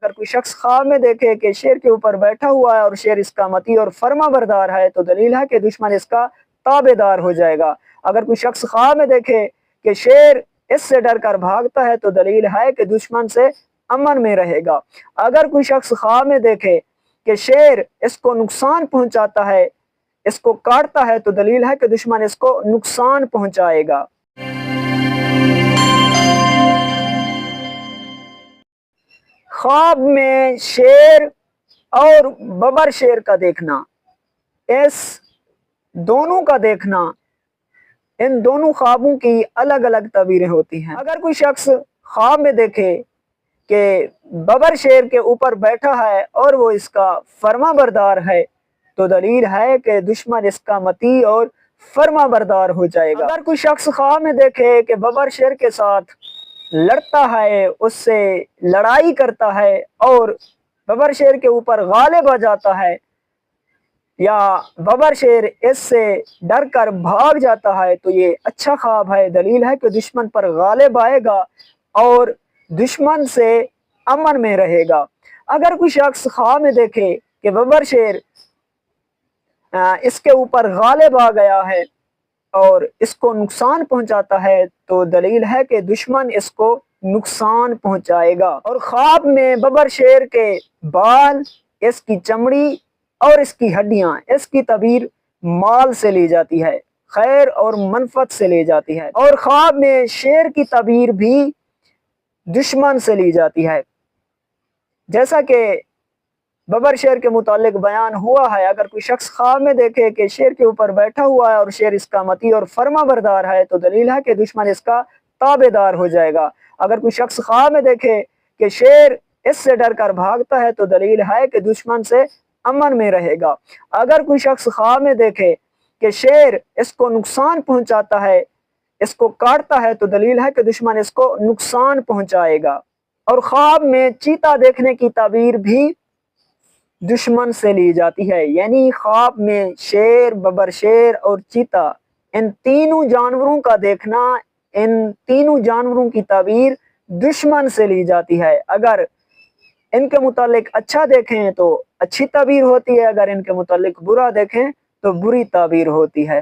اگر کوئی شخص خواب میں دیکھے کہ شیر کے اوپر بیٹھا ہوا ہے اور شیر اس کا مطیع اور فرما بردار ہے تو دلیل ہے کہ دشمن اس کا تابع دار ہو جائے گا۔ اگر کوئی شخص خواب میں دیکھے کہ شیر اس سے ڈر کر بھاگتا ہے تو دلیل ہے کہ دشمن سے امن میں رہے گا۔ اگر کوئی شخص خواب میں دیکھے کہ شیر اس کو نقصان پہنچاتا ہے، اس کو کاٹتا ہے تو دلیل ہے کہ دشمن اس کو نقصان پہنچائے گا۔ خواب میں شیر اور ببر شیر کا دیکھنا، اس دونوں کا دیکھنا، ان دونوں خوابوں کی الگ الگ تعبیریں ہوتی ہیں۔ اگر کوئی شخص خواب میں دیکھے کہ ببر شیر کے اوپر بیٹھا ہے اور وہ اس کا فرما بردار ہے تو دلیل ہے کہ دشمن اس کا مطیع اور فرما بردار ہو جائے گا۔ اگر کوئی شخص خواب میں دیکھے کہ ببر شیر کے ساتھ لڑتا ہے، اس سے لڑائی کرتا ہے اور ببر شیر کے اوپر غالب آ جاتا ہے، یا ببر شیر اس سے ڈر کر بھاگ جاتا ہے تو یہ اچھا خواب ہے، دلیل ہے کہ دشمن پر غالب آئے گا اور دشمن سے امن میں رہے گا۔ اگر کوئی شخص خواب میں دیکھے کہ ببر شیر اس کے اوپر غالب آ گیا ہے اور اس کو نقصان پہنچاتا ہے تو دلیل ہے کہ دشمن اس کو نقصان پہنچائے گا۔ اور خواب میں ببر شیر کے بال، اس کی چمڑی اور اس کی ہڈیاں، اس کی تعبیر مال سے لی جاتی ہے، خیر اور منفعت سے لی جاتی ہے۔ اور خواب میں شیر کی تعبیر بھی دشمن سے لی جاتی ہے، جیسا کہ ببر شیر کے متعلق بیان ہوا ہے۔ اگر کوئی شخص خواب میں دیکھے کہ شیر کے اوپر بیٹھا ہوا ہے اور شیر اس کا مطیع اور فرما بردار ہے تو دلیل ہے کہ دشمن اس کا تابع دار ہو جائے گا۔ اگر کوئی شخص خواب میں دیکھے کہ شیر اس سے ڈر کر بھاگتا ہے تو دلیل ہے کہ دشمن سے امن میں رہے گا۔ اگر کوئی شخص خواب میں دیکھے کہ شیر اس کو نقصان پہنچاتا ہے، اس کو کاٹتا ہے تو دلیل ہے کہ دشمن اس کو نقصان پہنچائے گا۔ اور خواب میں چیتا دیکھنے کی تعبیر بھی دشمن سے لی جاتی ہے، یعنی خواب میں شیر، ببر شیر اور چیتا، ان تینوں جانوروں کا دیکھنا، ان تینوں جانوروں کی تعبیر دشمن سے لی جاتی ہے۔ اگر ان کے متعلق اچھا دیکھیں تو اچھی تعبیر ہوتی ہے، اگر ان کے متعلق برا دیکھیں تو بری تعبیر ہوتی ہے۔